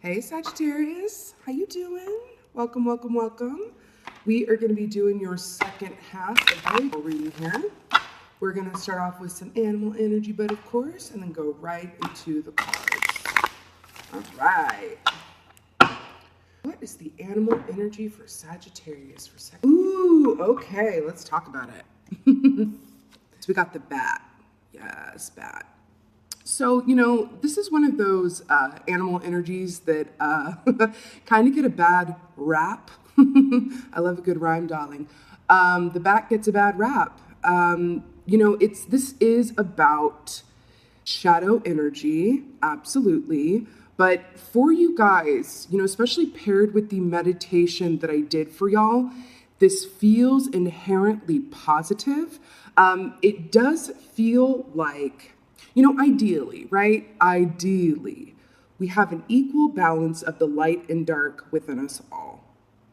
Hey Sagittarius, how you doing? Welcome, welcome, welcome. We are going to be doing your second half of the reading here. We're going to start off with some animal energy, but of course, and then go right into the cards. All right. What is the animal energy for Sagittarius for second? Ooh, okay, let's talk about it. So we got the bat. Yes, bat. So, this is one of those animal energies that kind of get a bad rap. I love a good rhyme, darling. The bat gets a bad rap. This is about shadow energy, absolutely. But for you guys, especially paired with the meditation that I did for y'all, this feels inherently positive. It does feel like, ideally, right? Ideally, we have an equal balance of the light and dark within us all,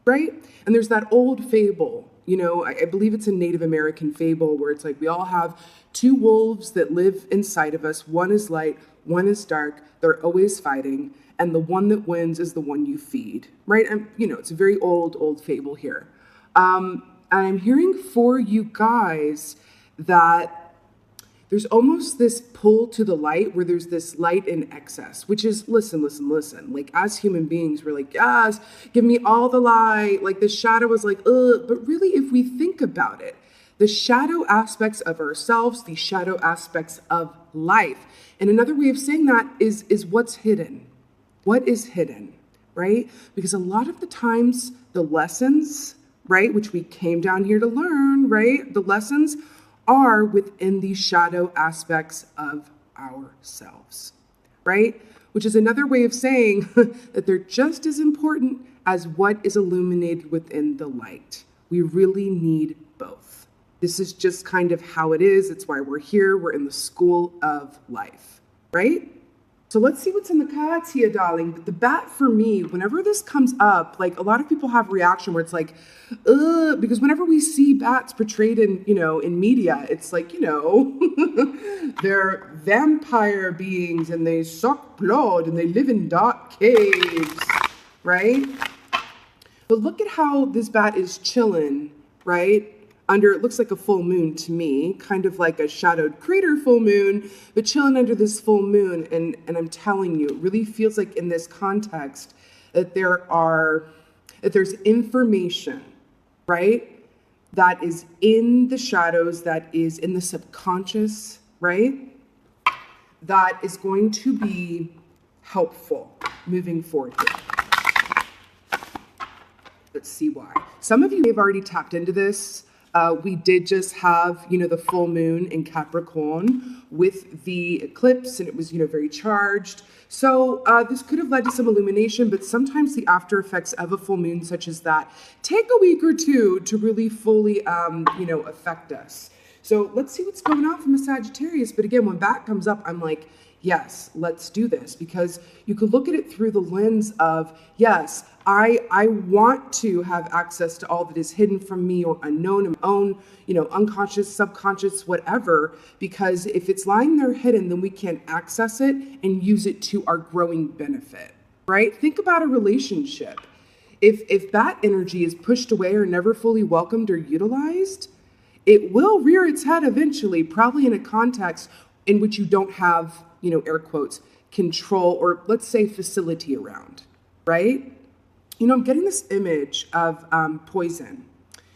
right? And there's that old fable, I believe it's a Native American fable where it's like we all have two wolves that live inside of us. One is light, one is dark. They're always fighting. And the one that wins is the one you feed, right? And, it's a very old fable here. And I'm hearing for you guys that there's almost this pull to the light where there's this light in excess, which is, listen. Like, as human beings, we're like, yes, give me all the light. Like, the shadow is like, ugh. But really, if we think about it, the shadow aspects of ourselves, the shadow aspects of life. And another way of saying that is what's hidden. What is hidden, right? Because a lot of the times, the lessons, right, which we came down here to learn, right? The lessons are within the shadow aspects of ourselves, right? Which is another way of saying that they're just as important as what is illuminated within the light. We really need both. This is just kind of how it is. It's why we're here. We're in the school of life, right? So let's see what's in the cards here, darling. The bat for me, whenever this comes up, like a lot of people have a reaction where it's like, ugh, because whenever we see bats portrayed in, in media, it's like, they're vampire beings and they suck blood and they live in dark caves, right? But look at how this bat is chilling, right? Under, it looks like a full moon to me, kind of like a shadowed crater full moon, but chilling under this full moon. And I'm telling you, it really feels like in this context that there's information, right? That is in the shadows, that is in the subconscious, right? That is going to be helpful moving forward here. Let's see why. Some of you may have already tapped into this. We did just have, the full moon in Capricorn with the eclipse, and it was, very charged. So this could have led to some illumination, but sometimes the after effects of a full moon such as that take a week or two to really fully, affect us. So let's see what's going on from a Sagittarius. But again, when bat comes up, I'm like, yes, let's do this, because you could look at it through the lens of, yes, I want to have access to all that is hidden from me or unknown, and own, unconscious, subconscious, whatever, because if it's lying there hidden, then we can't access it and use it to our growing benefit, right? Think about a relationship. If that energy is pushed away or never fully welcomed or utilized, it will rear its head eventually, probably in a context in which you don't have, air quotes, control, or let's say facility around, right? I'm getting this image of poison,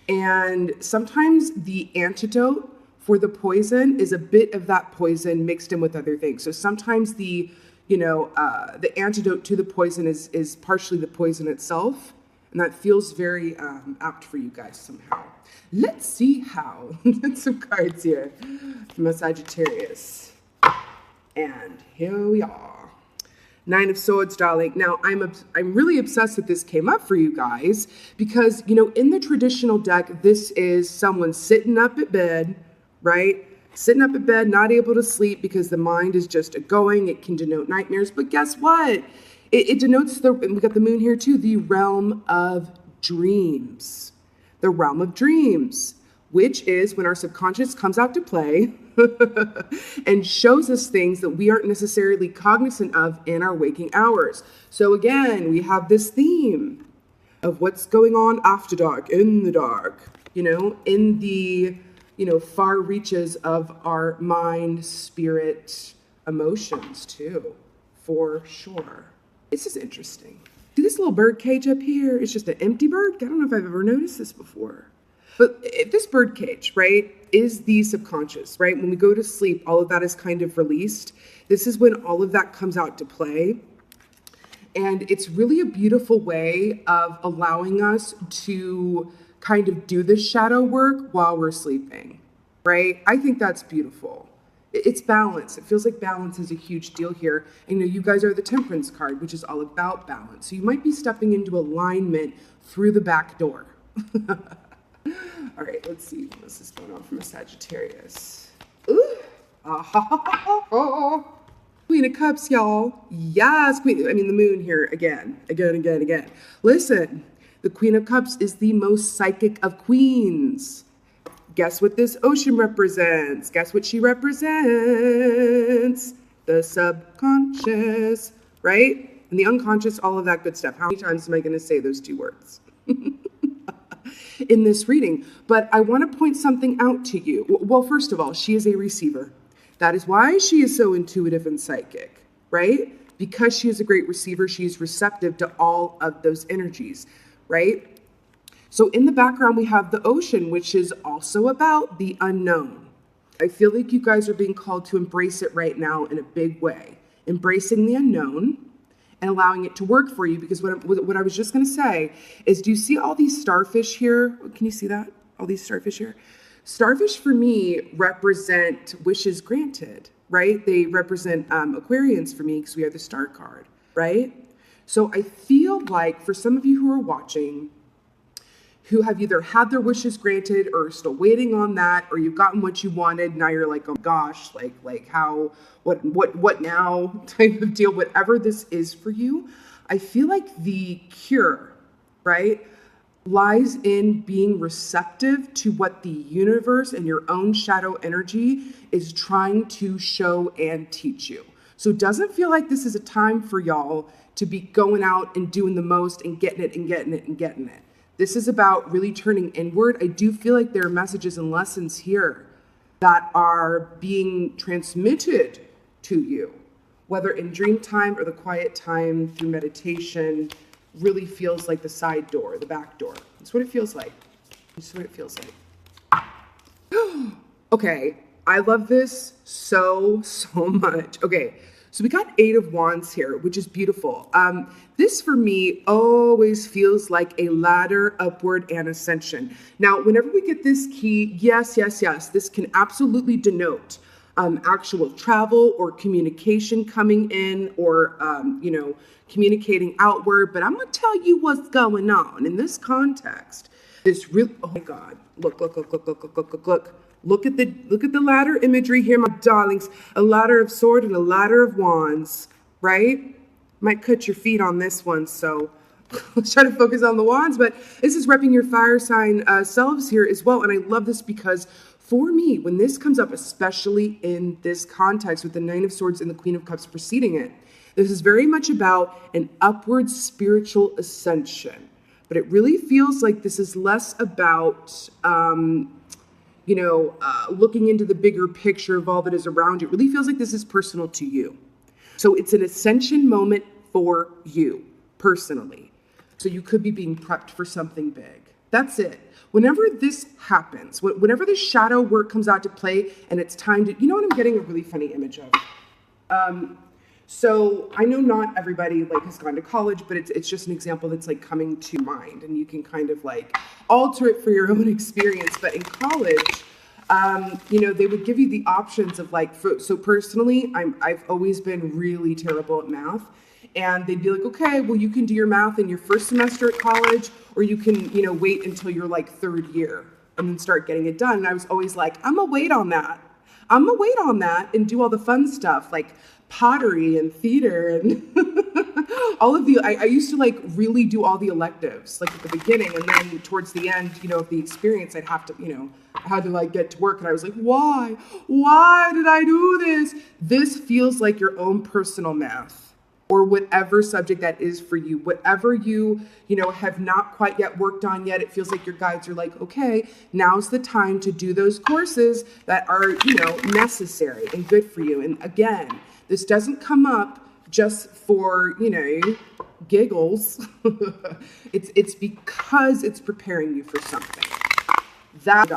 and sometimes the antidote for the poison is a bit of that poison mixed in with other things. So sometimes the antidote to the poison is partially the poison itself, and that feels very apt for you guys somehow. Let's see how. Get some cards here from a Sagittarius. And here we are. Nine of Swords, darling. Now, I'm really obsessed that this came up for you guys because, in the traditional deck, this is someone sitting up at bed, right? Sitting up at bed, not able to sleep because the mind is just going. It can denote nightmares. But guess what? It denotes, and we got the moon here too, the realm of dreams. The realm of dreams, which is when our subconscious comes out to play. and shows us things that we aren't necessarily cognizant of in our waking hours. So again, we have this theme of what's going on after dark, in the dark, in the, far reaches of our mind, spirit, emotions too, for sure. This is interesting. See this little bird cage up here? It's just an empty bird. I don't know if I've ever noticed this before. But if this bird cage, right, is the subconscious, right? When we go to sleep, all of that is kind of released. This is when all of that comes out to play. And it's really a beautiful way of allowing us to kind of do this shadow work while we're sleeping, right? I think that's beautiful. It's balance. It feels like balance is a huge deal here. And you guys are the Temperance card, which is all about balance. So you might be stepping into alignment through the back door. All right, let's see what else is going on from a Sagittarius. Ooh. Queen of Cups, y'all. Yes, the moon here again. Listen, the Queen of Cups is the most psychic of queens. Guess what this ocean represents? Guess what she represents? The subconscious, right? And the unconscious, all of that good stuff. How many times am I going to say those two words in this reading? But I want to point something out to you. Well, first of all, she is a receiver. That is why she is so intuitive and psychic, right? Because she is a great receiver, she is receptive to all of those energies, right? So in the background, we have the ocean, which is also about the unknown. I feel like you guys are being called to embrace it right now in a big way. Embracing the unknown and allowing it to work for you. Because what I was just going to say is, do you see all these starfish here? Can you see that? All these starfish here? Starfish for me represent wishes granted, right? They represent Aquarians for me because we are the star card, right? So I feel like for some of you who are watching, who have either had their wishes granted or are still waiting on that, or you've gotten what you wanted, now you're like, oh gosh, like how, what now type of deal, whatever this is for you, I feel like the cure, right, lies in being receptive to what the universe and your own shadow energy is trying to show and teach you. So it doesn't feel like this is a time for y'all to be going out and doing the most and getting it and getting it and getting it. This is about really turning inward. I do feel like there are messages and lessons here that are being transmitted to you, whether in dream time or the quiet time through meditation. Really feels like the side door, the back door. That's what it feels like. That's what it feels like. Okay, I love this so much. Okay, so we got 8 of Wands here, which is beautiful. This for me always feels like a ladder upward and ascension. Now, whenever we get this key, yes, this can absolutely denote actual travel or communication coming in, or, communicating outward. But I'm going to tell you what's going on in this context. This really, oh my God, look. Look at the ladder imagery here, my darlings. A ladder of sword and a ladder of wands, right? Might cut your feet on this one, so let's try to focus on the wands. But this is repping your fire sign selves here as well. And I love this because for me, when this comes up, especially in this context with the 9 of Swords and the Queen of Cups preceding it, this is very much about an upward spiritual ascension. But it really feels like this is less about, looking into the bigger picture of all that is around you. It really feels like this is personal to you. So it's an ascension moment for you personally. So you could be being prepped for something big. That's it. Whenever this happens, whenever the shadow work comes out to play and it's time to, you know what I'm getting a really funny image of? So I know not everybody has gone to college, but it's just an example that's coming to mind, and you can kind of alter it for your own experience. But in college, they would give you the options of so personally, I've always been really terrible at math, and they'd be like, okay, well, you can do your math in your first semester at college, or you can, wait until your third year and then start getting it done. And I was always like, I'm gonna wait on that. I'm gonna wait on that and do all the fun stuff like pottery and theater and all of the, I used to like really do all the electives, like at the beginning, and then towards the end, you know, of the experience, I'd have to, you know, I had to like get to work, and I was like, why did I do this? This feels like your own personal math, or whatever subject that is for you, whatever you know, have not quite yet worked on yet. It feels like your guides are like, okay, now's the time to do those courses that are, you know, necessary and good for you. And again, this doesn't come up just for, you know, giggles. it's because it's preparing you for something. That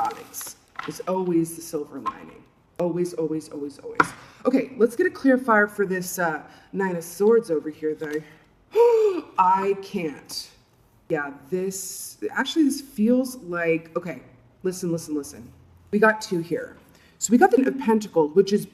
is always the silver lining. Always, always, always, always. Okay, let's get a clarifier for this Nine of Swords over here, though. I can't. Yeah, this feels like, okay, listen. We got two here. So we got the Knight of Pentacles, which is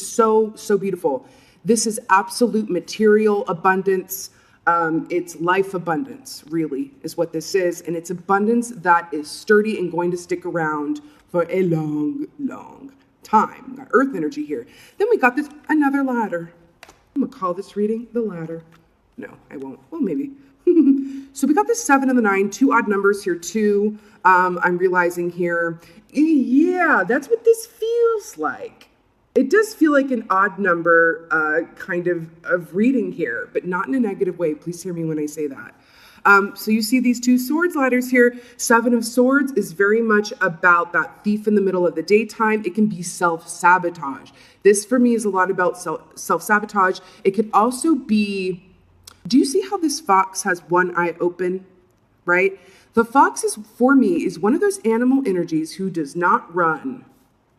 so beautiful. This is absolute material abundance. It's life abundance, really, is what this is. And it's abundance that is sturdy and going to stick around for a long, long time. We got Earth energy here. Then we got this, another ladder. I'm going to call this reading the ladder. No, I won't. Well, maybe. So we got the 7 and the 9, two odd numbers here too. I'm realizing here. Yeah, that's what this feels like. It does feel like an odd number kind of reading here, but not in a negative way. Please hear me when I say that. So you see these two swords ladders here. 7 of Swords is very much about that thief in the middle of the daytime. It can be self-sabotage. This for me is a lot about self-sabotage. It could also be, do you see how this fox has one eye open, right? The fox is, for me, is one of those animal energies who does not run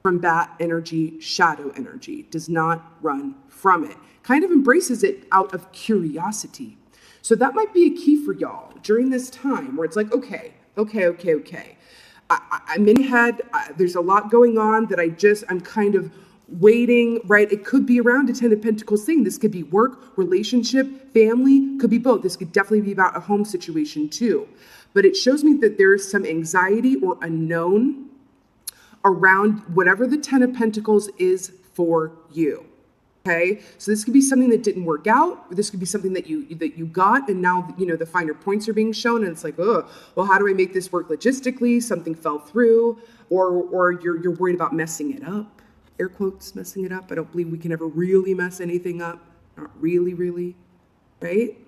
from bat energy, shadow energy, does not run from it, kind of embraces it out of curiosity. So that might be a key for y'all during this time where it's like, okay. I'm in head. There's a lot going on that I'm kind of waiting, right? It could be around a 10 of Pentacles thing. This could be work, relationship, family, could be both. This could definitely be about a home situation too. But it shows me that there is some anxiety or unknown around whatever the 10 of Pentacles is for you. Okay, so this could be something that didn't work out, or this could be something that you got, and now, you know, the finer points are being shown, and it's like, oh, well, how do I make this work logistically? Something fell through, or you're worried about messing it up, air quotes, messing it up. I don't believe we can ever really mess anything up, not really, right?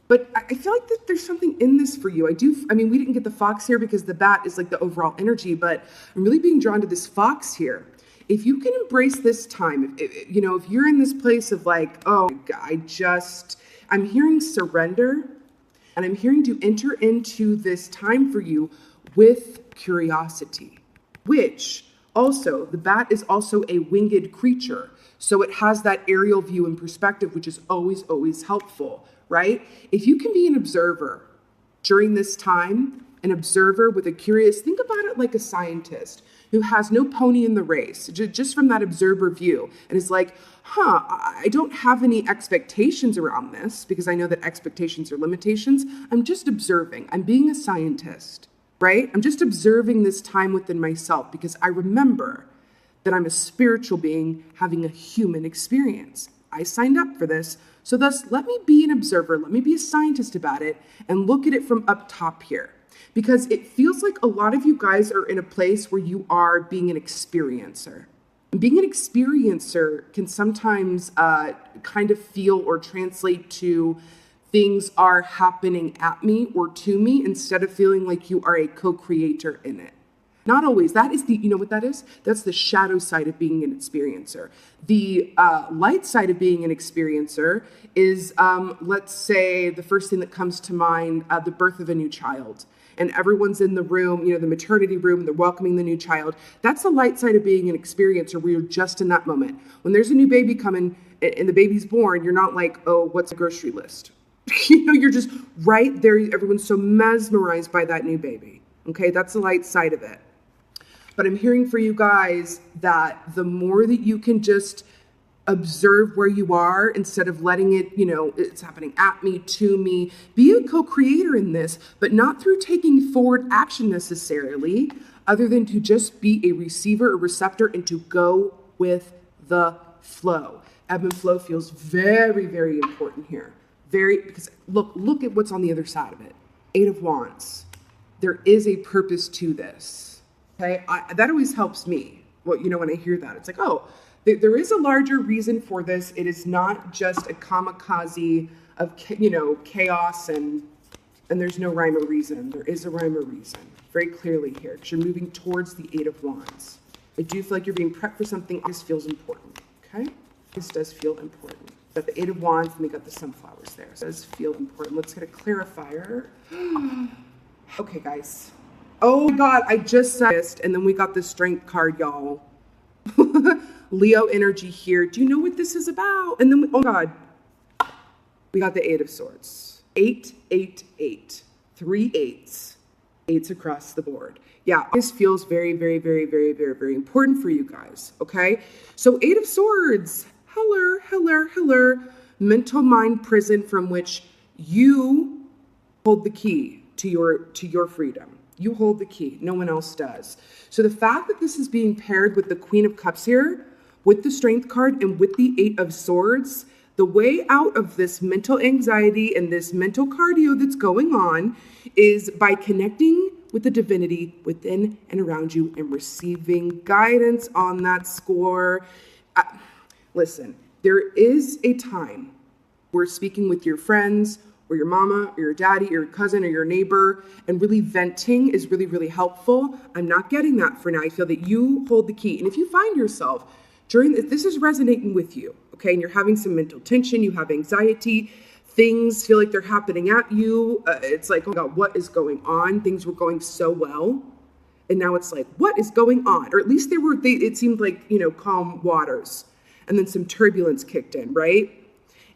But I feel like that there's something in this for you. I mean, we didn't get the fox here because the bat is like the overall energy, but I'm really being drawn to this fox here. If you can embrace this time, if you're in this place of like, oh, I'm hearing surrender, and I'm hearing to enter into this time for you with curiosity, which also, the bat is also a winged creature. So it has that aerial view and perspective, which is always, always helpful, right? If you can be an observer during this time, an observer with a curious, think about it like a scientist who has no pony in the race, just from that observer view. And is like, I don't have any expectations around this because I know that expectations are limitations. I'm just observing. I'm being a scientist, right? I'm just observing this time within myself because I remember that I'm a spiritual being having a human experience. I signed up for this. So thus, let me be an observer. Let me be a scientist about it and look at it from up top here. Because it feels like a lot of you guys are in a place where you are being an experiencer. And being an experiencer can sometimes kind of feel or translate to things are happening at me or to me instead of feeling like you are a co-creator in it. Not always. That is you know what that is? That's the shadow side of being an experiencer. The light side of being an experiencer is, let's say, the first thing that comes to mind, the birth of a new child. And everyone's in the room, the maternity room, they're welcoming the new child. That's the light side of being an experiencer where you're just in that moment. When there's a new baby coming and the baby's born, you're not like, oh, what's the grocery list? You're just right there. Everyone's so mesmerized by that new baby. Okay, that's the light side of it. But I'm hearing for you guys that the more that you can just observe where you are instead of letting it, it's happening at me, to me. Be a co-creator in this, but not through taking forward action necessarily, other than to just be a receiver, a receptor, and to go with the flow. Ebb and flow feels very, very important here. because look at what's on the other side of it. 8 of Wands. There is a purpose to this. Okay, that always helps me. Well, when I hear that, it's like, oh, there is a larger reason for this. It is not just a kamikaze of, chaos and there's no rhyme or reason. There is a rhyme or reason very clearly here because you're moving towards the 8 of Wands. I do feel like you're being prepped for something. This feels important, okay? This does feel important. Got the 8 of Wands and we got the sunflowers there. So it does feel important. Let's get a clarifier. Okay, guys. Oh my God, I just said this, and then we got the Strength card, y'all. Leo energy here. Do you know what this is about? And then, oh God, we got the 8 of Swords. 8, 8, 8. 3 8s. 8s across the board. Yeah, this feels very, very, very, very, very, very important for you guys, okay? So 8 of Swords. Hello. Mental mind prison from which you hold the key to your freedom. You hold the key. No one else does. So the fact that this is being paired with the Queen of Cups here, with the Strength card, and with the 8 of Swords, the way out of this mental anxiety and this mental cardio that's going on is by connecting with the divinity within and around you and receiving guidance on that score. Listen, there is a time where speaking with your friends or your mama or your daddy or your cousin or your neighbor and really venting is really, really helpful. I'm not getting that for now. I feel that you hold the key. And if you find yourself during this is resonating with you, okay, and you're having some mental tension, you have anxiety, things feel like they're happening at you. It's like, oh God, what is going on? Things were going so well. And now it's like, what is going on? Or at least it seemed like, calm waters. And then some turbulence kicked in, right?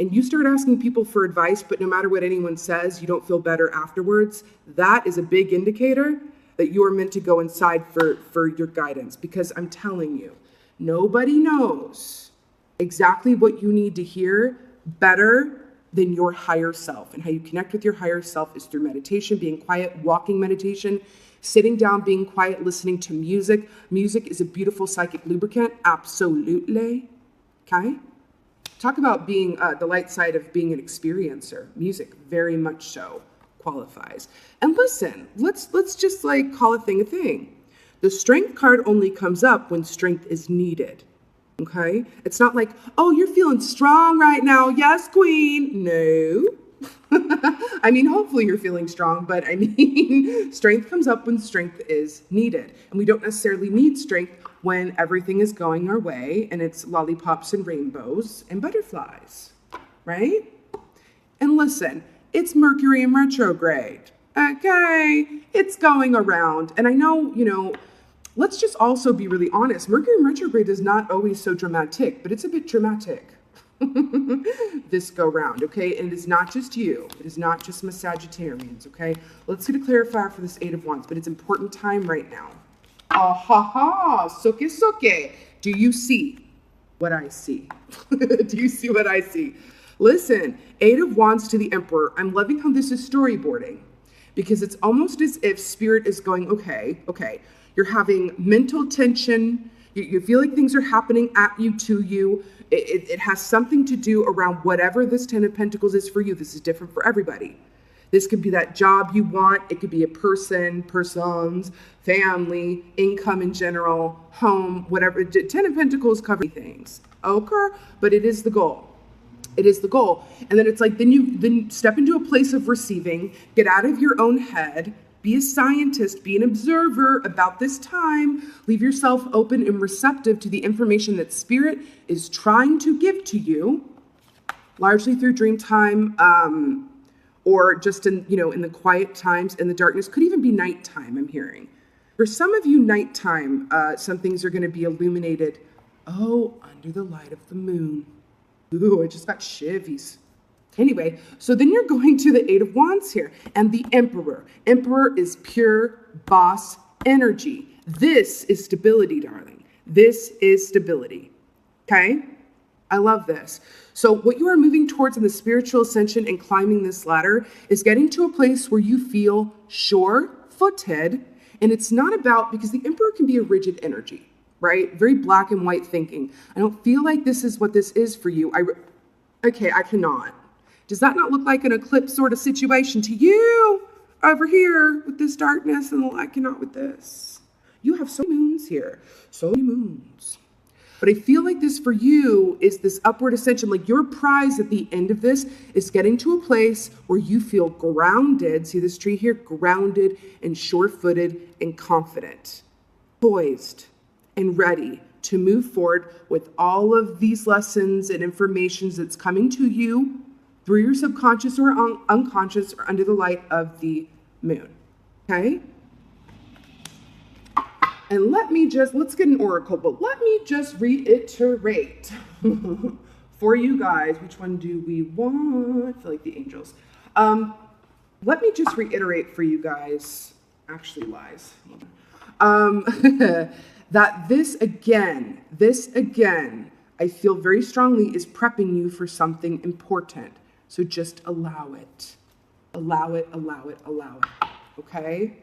And you start asking people for advice, but no matter what anyone says, you don't feel better afterwards. That is a big indicator that you are meant to go inside for your guidance. Because I'm telling you, nobody knows exactly what you need to hear better than your higher self. And how you connect with your higher self is through meditation, being quiet, walking meditation, sitting down, being quiet, listening to music. Music is a beautiful psychic lubricant. Absolutely. Okay? Talk about being the light side of being an experiencer. Music, very much so, qualifies. And listen, let's just call a thing. The Strength card only comes up when strength is needed. Okay? It's not like, oh, you're feeling strong right now. Yes, queen. No. I mean, hopefully you're feeling strong, but I mean, strength comes up when strength is needed. And we don't necessarily need strength when everything is going our way and it's lollipops and rainbows and butterflies, right? And listen, it's Mercury in retrograde, okay? It's going around. And I know, let's just also be really honest. Mercury in retrograde is not always so dramatic, but it's a bit dramatic this go round, okay? And it is not just you. It is not just my Sagittarians, okay? Let's get a clarifier for this 8 of Wands, but it's important time right now. Soke. Do you see what I see? Do you see what I see? Listen, 8 of Wands to the Emperor. I'm loving how this is storyboarding because it's almost as if Spirit is going, okay. You're having mental tension. You feel like things are happening at you, to you. It has something to do around whatever this 10 of Pentacles is for you. This is different for everybody. This could be that job you want. It could be a person, persons, family, income in general, home, whatever. 10 of Pentacles cover things, okay? But it is the goal. It is the goal. And then it's like, then you step into a place of receiving, get out of your own head, be a scientist, be an observer about this time, leave yourself open and receptive to the information that Spirit is trying to give to you, largely through dream time, or just in the quiet times, in the darkness. Could even be nighttime, I'm hearing. For some of you, nighttime, some things are going to be illuminated, under the light of the moon. Ooh, I just got shivies. Anyway, so then you're going to the 8 of Wands here, and the Emperor. Emperor is pure boss energy. This is stability, darling. This is stability, okay? I love this. So what you are moving towards in the spiritual ascension and climbing this ladder is getting to a place where you feel sure-footed, and it's not about, because the Emperor can be a rigid energy, right? Very black and white thinking. I don't feel like this is what this is for you. I cannot. Does that not look like an eclipse sort of situation to you over here with this darkness and I cannot with this? You have so many moons here, so many moons. But I feel like this for you is this upward ascension. Like your prize at the end of this is getting to a place where you feel grounded. See this tree here? Grounded and sure-footed and confident, poised and ready to move forward with all of these lessons and information that's coming to you through your subconscious or unconscious or under the light of the moon. Okay? And let's get an oracle, but let me just reiterate for you guys. Which one do we want? I feel like the angels. Let me just reiterate for you guys, actually lies, that this again, I feel very strongly is prepping you for something important. So just allow it. Allow it, allow it, allow it. Okay?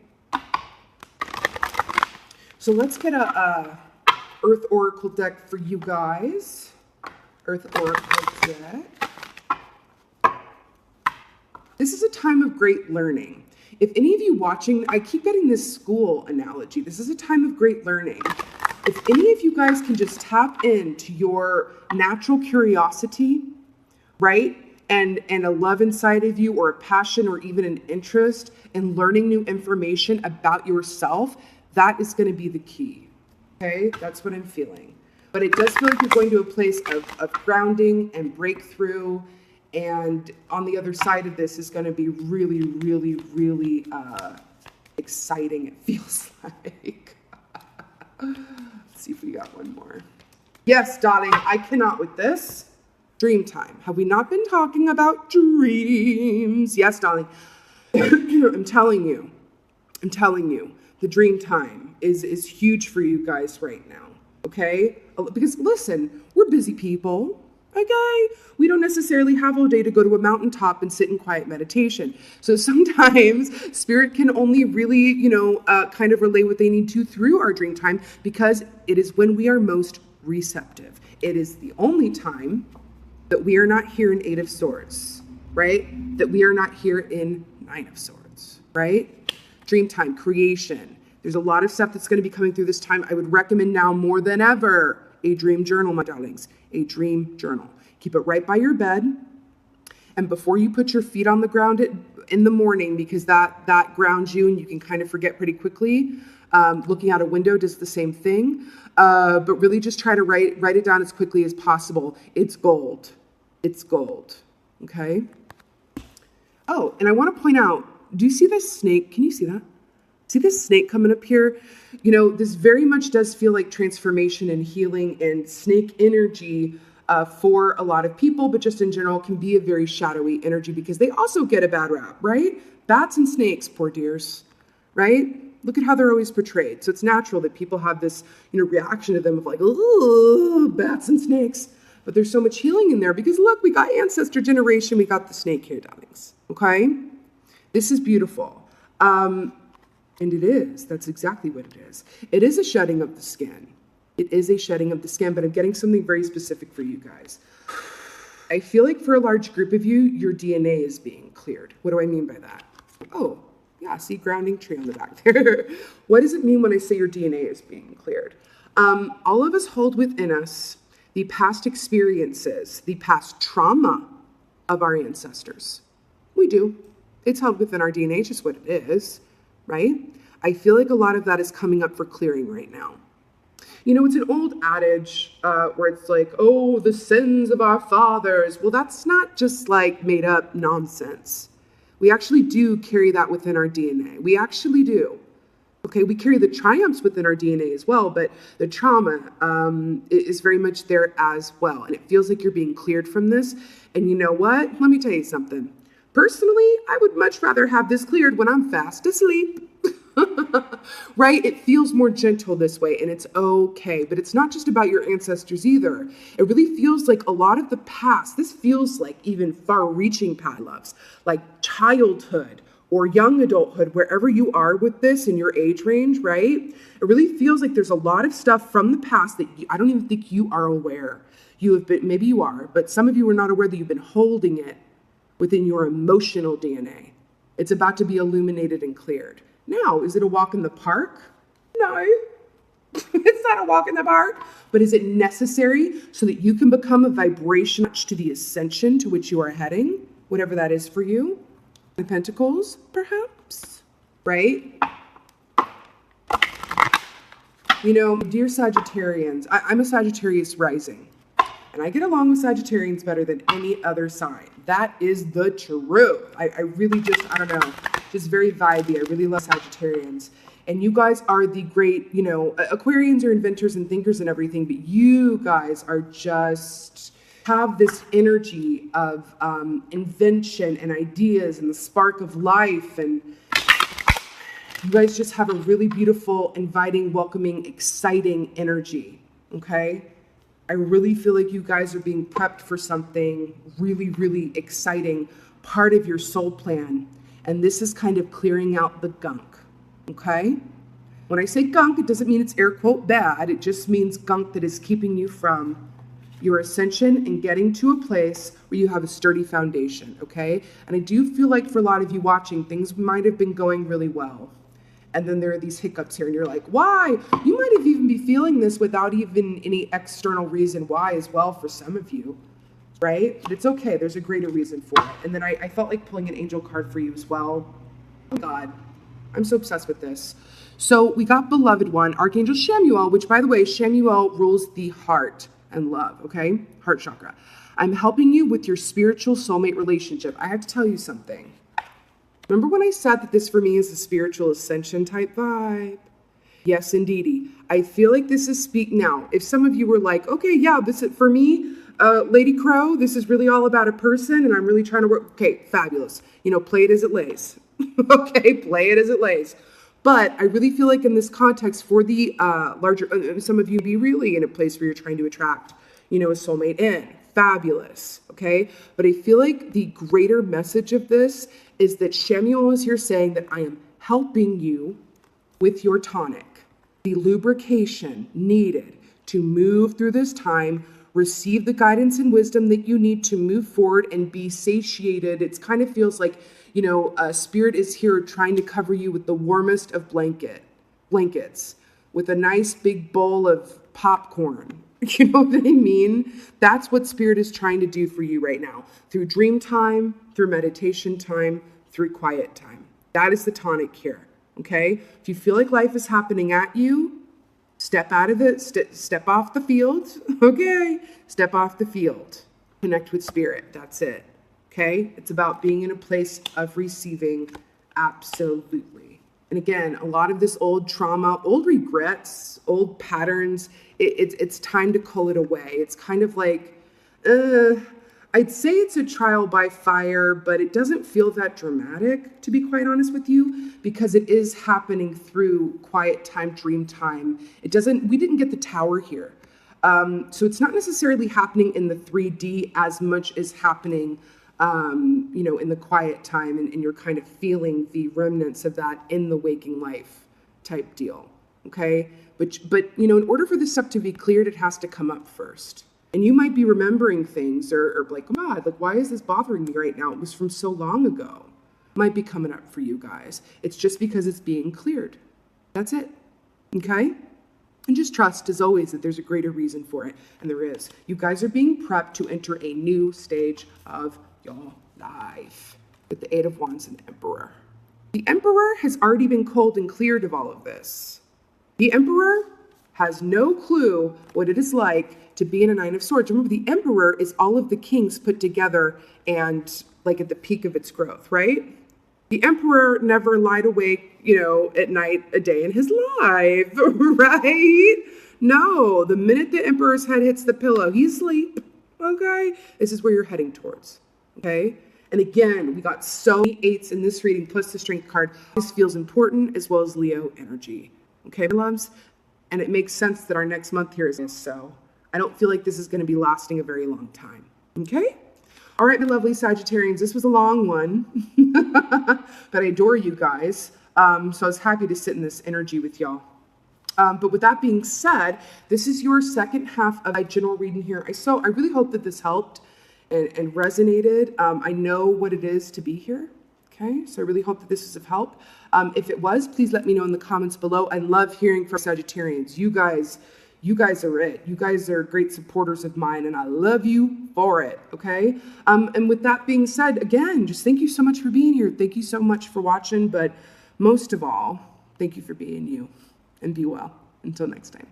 So let's get a Earth Oracle deck for you guys. Earth Oracle deck. This is a time of great learning. If any of you watching, I keep getting this school analogy. This is a time of great learning. If any of you guys can just tap into your natural curiosity, right? And a love inside of you or a passion or even an interest in learning new information about yourself, that is going to be the key, okay? That's what I'm feeling. But it does feel like you're going to a place of grounding and breakthrough. And on the other side of this is going to be really, really, really exciting, it feels like. Let's see if we got one more. Yes, darling, I cannot with this. Dream time. Have we not been talking about dreams? Yes, darling. I'm telling you. The dream time is huge for you guys right now, okay? Because listen, we're busy people, okay? We don't necessarily have all day to go to a mountaintop and sit in quiet meditation. So sometimes spirit can only really, kind of relay what they need to through our dream time because it is when we are most receptive. It is the only time that we are not here in Eight of Swords, right? That we are not here in Nine of Swords, right? Dream time, creation. There's a lot of stuff that's going to be coming through this time. I would recommend now more than ever a dream journal, my darlings. A dream journal. Keep it right by your bed. And before you put your feet on the ground in the morning, because that grounds you and you can kind of forget pretty quickly. Looking out a window does the same thing. But really just try to write it down as quickly as possible. It's gold. It's gold. Okay? Oh, and I want to point out, do you see this snake? Can you see that? See this snake coming up here? This very much does feel like transformation and healing and snake energy for a lot of people, but just in general can be a very shadowy energy because they also get a bad rap, right? Bats and snakes, poor dears, right? Look at how they're always portrayed. So it's natural that people have this, reaction to them of like, ooh, bats and snakes. But there's so much healing in there because look, we got ancestor generation. We got the snake here, darlings. Okay? This is beautiful. And it is. That's exactly what it is. It is a shedding of the skin. It is a shedding of the skin, but I'm getting something very specific for you guys. I feel like for a large group of you, your DNA is being cleared. What do I mean by that? Oh, yeah, see grounding tree on the back there. What does it mean when I say your DNA is being cleared? All of us hold within us the past experiences, the past trauma of our ancestors. We do. It's held within our DNA, just what it is, right? I feel like a lot of that is coming up for clearing right now. It's an old adage where it's like, oh, the sins of our fathers. Well, that's not just like made up nonsense. We actually do carry that within our DNA. We actually do. Okay, we carry the triumphs within our DNA as well, but the trauma is very much there as well. And it feels like you're being cleared from this. And you know what? Let me tell you something. Personally, I would much rather have this cleared when I'm fast asleep. Right? It feels more gentle this way, and it's okay. But it's not just about your ancestors either. It really feels like a lot of the past. This feels like even far-reaching past loves, like childhood or young adulthood, wherever you are with this in your age range, right? It really feels like there's a lot of stuff from the past that I don't even think you are aware. You have been, maybe you are, but some of you are not aware that you've been holding it within your emotional DNA. It's about to be illuminated and cleared. Now, is it a walk in the park? No, it's not a walk in the park. But is it necessary so that you can become a vibration to the ascension to which you are heading, whatever that is for you? The Pentacles, perhaps, right? You know, dear Sagittarians, I'm a Sagittarius rising, and I get along with Sagittarians better than any other sign. That is the truth. I really just, I don't know, just very vibey. I really love Sagittarians. And you guys are the great, you know, Aquarians are inventors and thinkers and everything, but you guys are just have this energy of invention and ideas and the spark of life, and you guys just have a really beautiful, inviting, welcoming, exciting energy, okay? I really feel like you guys are being prepped for something really, really exciting, part of your soul plan. And this is kind of clearing out the gunk, okay? When I say gunk, it doesn't mean it's air quote bad. It just means gunk that is keeping you from your ascension and getting to a place where you have a sturdy foundation, okay? And I do feel like for a lot of you watching, things might have been going really well. And then there are these hiccups here and you're like, why? You might have even be feeling this without even any external reason why as well for some of you, right? But it's okay, there's a greater reason for it. And then I felt like pulling an angel card for you as well. Oh God, I'm so obsessed with this. So we got beloved one, Archangel Shamuel, which by the way, Shamuel rules the heart and love, okay? Heart chakra. I'm helping you with your spiritual soulmate relationship. I have to tell you something. Remember when I said that this for me is a spiritual ascension type vibe? Yes, indeedy. I feel like this is now. If some of you were like, okay, yeah, this is for me, Lady Crow, this is really all about a person and I'm really trying to work. Okay, fabulous. You know, play it as it lays. Okay, play it as it lays. But I really feel like in this context for the larger, some of you be really in a place where you're trying to attract, you know, a soulmate in. Fabulous, okay? But I feel like the greater message of this is that Shamuel is here saying that I am helping you with your tonic, the lubrication needed to move through this time, receive the guidance and wisdom that you need to move forward and be satiated. It kind of feels like, you know, Spirit is here trying to cover you with the warmest of blankets, with a nice big bowl of popcorn. You know what I mean? That's what Spirit is trying to do for you right now. Through dream time, through meditation time, through quiet time. That is the tonic here, okay? If you feel like life is happening at you, step out of it, step off the field, okay? Step off the field. Connect with Spirit, that's it, okay? It's about being in a place of receiving, absolutely. And again, a lot of this old trauma, old regrets, old patterns, it's time to cull it away. It's kind of like, I'd say it's a trial by fire, but it doesn't feel that dramatic, to be quite honest with you, because it is happening through quiet time, dream time. We didn't get the tower here. So it's not necessarily happening in the 3D as much as happening you know, in the quiet time, and you're kind of feeling the remnants of that in the waking life type deal, okay? But you know, in order for this stuff to be cleared, it has to come up first. And you might be remembering things or like, God, like, why is this bothering me right now? It was from so long ago. Might be coming up for you guys. It's just because it's being cleared. That's it, okay? And just trust, as always, that there's a greater reason for it, and there is. You guys are being prepped to enter a new stage of your life with the Eight of Wands and Emperor. The Emperor has already been culled and cleared of all of this. The Emperor has no clue what it is like to be in a Nine of Swords. Remember, the Emperor is all of the kings put together and like at the peak of its growth, right? The Emperor never lied awake, you know, at night a day in his life, right? No, the minute the Emperor's head hits the pillow, he's asleep, okay? This is where you're heading towards. Okay. And again, we got so many eights in this reading, plus the strength card. This feels important, as well as Leo energy. Okay, my loves? And it makes sense that our next month here is this. So I don't feel like this is going to be lasting a very long time. Okay. All right, my lovely Sagittarians, this was a long one, but I adore you guys. So I was happy to sit in this energy with y'all. But with that being said, this is your second half of my general reading here. I really hope that this helped. and resonated. I know what it is to be here. Okay, so I really hope that this is of help. If it was, please let me know in the comments below. I love hearing from Sagittarians. You guys are it. You guys are great supporters of mine, and I love you for it, okay? And with that being said, again, just thank you so much for being here. Thank you so much for watching, but most of all, thank you for being you, and be well. Until next time.